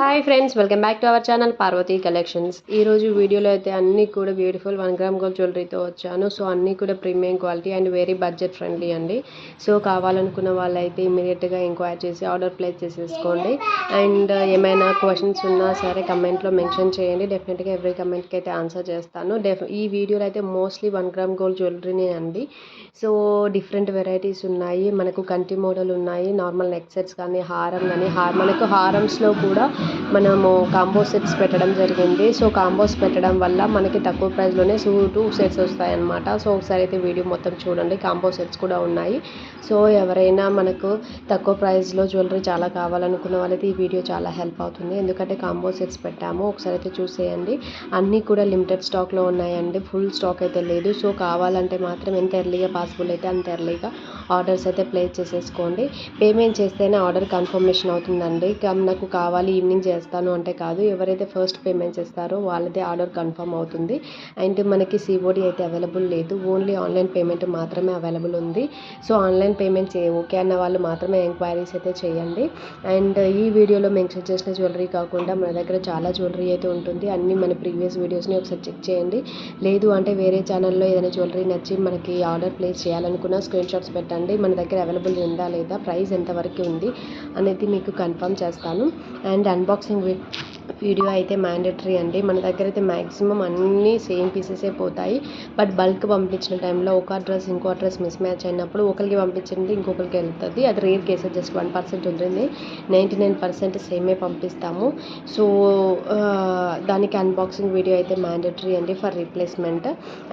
Hi friends, welcome back to our channel Parvathi collections. ఈరోజు వీడియోలో అయితే అన్నీ కూడా బ్యూటిఫుల్ 1 గ్రామ్ గోల్డ్ జ్యువెలరీతో వచ్చాను. సో అన్నీ కూడా premium quality and very budget friendly అండి. సో కావాలనుకున్న వాళ్ళైతే ఇమీడియట్గా ఎంక్వైరీ చేసి ఆర్డర్ ప్లేస్ చేసేసుకోండి. అండ్ ఏమైనా క్వశ్చన్స్ ఉన్నా సరే కమెంట్లో మెన్షన్ చేయండి. డెఫినెట్గా ఎవ్రీ కమెంట్కి అయితే ఆన్సర్ చేస్తాను. ఈ వీడియోలో అయితే మోస్ట్లీ 1 గ్రామ్ గోల్డ్ జ్యువెలరీనే అండి. సో డిఫరెంట్ వెరైటీస్ ఉన్నాయి. మనకు కంటి మోడల్ ఉన్నాయి, నార్మల్ నెక్ సెట్స్ కానీ హారం కానీ మనకు హారమ్స్లో కూడా మనము కాంబో సెట్స్ పెట్టడం జరిగింది. సో కాంబోస్ పెట్టడం వల్ల మనకి తక్కువ ప్రైస్లోనే 2 సెట్స్ వస్తాయన్నమాట. సో ఒకసారి అయితే వీడియో మొత్తం చూడండి. కాంబో సెట్స్ కూడా ఉన్నాయి. సో ఎవరైనా మనకు తక్కువ ప్రైస్లో జ్యువెలరీ చాలా కావాలనుకున్న వాళ్ళైతే ఈ వీడియో చాలా హెల్ప్ అవుతుంది. ఎందుకంటే కాంబో సెట్స్ పెట్టాము, ఒకసారి అయితే చూసేయండి. అన్నీ కూడా లిమిటెడ్ స్టాక్లో ఉన్నాయండి, ఫుల్ స్టాక్ అయితే లేదు. సో కావాలంటే మాత్రం ఎంత ఎర్లీగా పాసిబుల్ అయితే అంత ఎర్లీగా ఆర్డర్స్ అయితే ప్లేస్ చేసేసుకోండి. పేమెంట్ చేస్తేనే ఆర్డర్ కన్ఫర్మేషన్ అవుతుందండి. నాకు కావాలి ఈవినింగ్ చేస్తాను అంటే కాదు, ఎవరైతే ఫస్ట్ పేమెంట్ చేస్తారో వాళ్ళదే ఆర్డర్ కన్ఫర్మ్ అవుతుంది. అండ్ మనకి సిఓడి అయితే అవైలబుల్ లేదు, ఓన్లీ ఆన్లైన్ పేమెంట్ మాత్రమే అవైలబుల్ ఉంది. సో ఆన్లైన్ పేమెంట్ ఓకే అన్న వాళ్ళు మాత్రమే ఎంక్వైరీస్ అయితే చేయండి. అండ్ ఈ వీడియోలో మెన్షన్ చేసిన జ్యువెలరీ కాకుండా మన దగ్గర చాలా జ్యువెలరీ అయితే ఉంటుంది. అన్నీ మన ప్రీవియస్ వీడియోస్ని ఒకసారి చెక్ చేయండి. లేదు అంటే వేరే ఛానల్లో ఏదైనా జ్యువెలరీ నచ్చి మనకి ఆర్డర్ ప్లేస్ చేయాలనుకున్న స్క్రీన్ షాట్స్ పెట్టండి. మన దగ్గర అవైలబుల్ ఉందా లేదా, ప్రైస్ ఎంతవరకు ఉంది అనేది మీకు కన్ఫర్మ్ చేస్తాను. అండ్ అన్బాక్సింగ్ వీడియో అయితే మ్యాండేటరీ అండి. మన దగ్గర అయితే మ్యాక్సిమం అన్నీ సేమ్ పీసెసే పోతాయి. బట్ బల్క్ పంపించిన టైంలో ఒక అడ్రస్ ఇంకో అడ్రస్ మిస్ మ్యాచ్ అయినప్పుడు ఒకరికి పంపించింది ఇంకొకరికి వెళ్తుంది. అది రేర్ కేసెస్, జస్ట్ 1% ఉంటుంది. 99% సేమే పంపిస్తాము. సో దానికి అన్బాక్సింగ్ వీడియో అయితే మ్యాండేటరీ అండి ఫర్ రీప్లేస్మెంట్.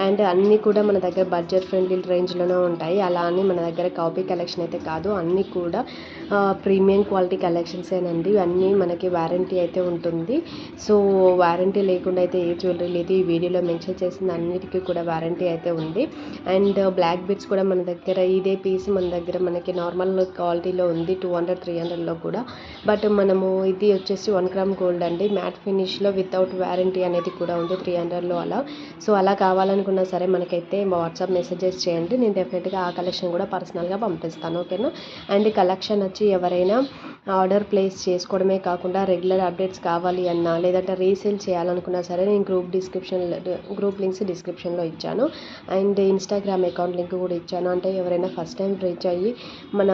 అండ్ అన్నీ కూడా మన దగ్గర బడ్జెట్ ఫ్రెండ్లీ రేంజ్లోనే ఉంటాయి. అలా అని మన దగ్గర కాపీ కలెక్షన్ అయితే కాదు, అన్నీ కూడా ప్రీమియం క్వాలిటీ కలెక్షన్సేనండి. అన్నీ మనకి వారంటీ అయితే ఉంటుంది. సో వారంటీ లేకుండా అయితే ఏ జ్యువెలరీ లేదు. ఈ వీడియోలో మెన్షన్ చేసిన అన్నిటికీ కూడా వారంటీ అయితే ఉంది. అండ్ బ్లాక్ బిట్స్ కూడా మన దగ్గర ఇదే పీస్ మన దగ్గర మనకి నార్మల్ క్వాలిటీలో ఉంది, 200-300లో కూడా. బట్ మనము ఇది వచ్చేసి 1 గ్రామ్ గోల్డ్ అండి, మ్యాట్ ఫినిష్లో వితౌట్ వారంటీ అనేది కూడా ఉంది 300లో అలా. సో అలా కావాలనుకున్నా సరే మనకైతే వాట్సాప్ మెసేజెస్ చేయండి, నేను డెఫినెట్గా ఆ కలెక్షన్ కూడా పర్సనల్గా పంపిస్తాను, ఓకేనా. అండ్ కలెక్షన్ వచ్చి ఎవరైనా ఆర్డర్ ప్లేస్ చేసుకోవడమే కాకుండా రెగ్యులర్ అప్డేట్స్ కావాలి అన్నా లేదంటే రీసేల్ చేయాలనుకున్నా సరే నేను గ్రూప్ లింక్స్ డిస్క్రిప్షన్లో ఇచ్చాను. అండ్ ఇన్స్టాగ్రామ్ అకౌంట్ లింక్ కూడా ఇచ్చాను. అంటే ఎవరైనా ఫస్ట్ టైం రీచ్ అయ్యి మన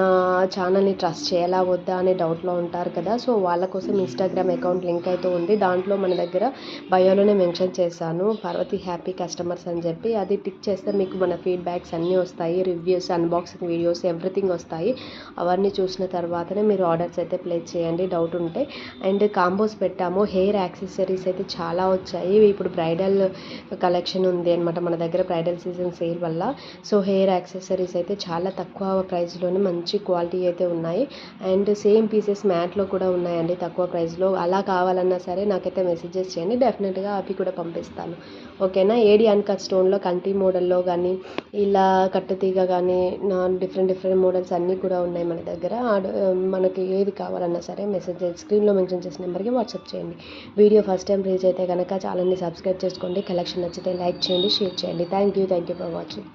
ఛానల్ని ట్రస్ట్ చేయాలా వద్దా అనే డౌట్లో ఉంటారు కదా. సో వాళ్ళ కోసం ఇన్స్టాగ్రామ్ అకౌంట్ లింక్ అయితే ఉంది. దాంట్లో మన దగ్గర బయోలోనే మెన్షన్ చేశాను పార్వతి హ్యాపీ కస్టమర్స్ అని చెప్పి. అది టిక్ చేస్తే మీకు మన ఫీడ్బ్యాక్స్ అన్నీ వస్తాయి, రివ్యూస్, అన్బాక్సింగ్ వీడియోస్, ఎవ్రీథింగ్ వస్తాయి. అవన్నీ చూసిన తర్వాతనే మీరు ఆర్డర్స్ అయితే ప్లేస్ చేయండి డౌట్ ఉంటే. అండ్ కాంబోస్ పెట్టాము. హెయిర్ యాక్సెసరీస్ అయితే చాలా వచ్చాయి. ఇప్పుడు బ్రైడల్ కలెక్షన్ ఉంది అనమాట మన దగ్గర, బ్రైడల్ సీజన్ సేల్ వల్ల. సో హెయిర్ యాక్సెసరీస్ అయితే చాలా తక్కువ ప్రైస్లోనే మంచి క్వాలిటీ అయితే ఉన్నాయి. అండ్ సేమ్ పీసెస్ మ్యాట్లో కూడా ఉన్నాయండి తక్కువ ప్రైస్లో. అలా కావాలన్నా సరే నాకైతే మెసేజెస్ చేయండి, డెఫినెట్గా అవి కూడా పంపిస్తాను, ఓకేనా. ఏడి అన్కట్ స్టోన్లో కంటి మోడల్లో కానీ ఇలా కట్టుతీగ కానీ డిఫరెంట్ మోడల్స్ అన్నీ కూడా ఉన్నాయి మన దగ్గర. మనకి ఏది కావాలన్నా సరే మెసేజ్ స్క్రీన్లో మెన్షన్ చేసిన నెంబర్కి వాట్సాప్ చేయండి. వీడియో ఫస్ట్ టైం రీచ్ అయితే కనుక ఛానల్ని సబ్స్క్రైబ్ చేసుకోండి. కలెక్షన్ నచ్చితే లైక్ చేయండి, షేర్ చేయండి. Thank you for watching.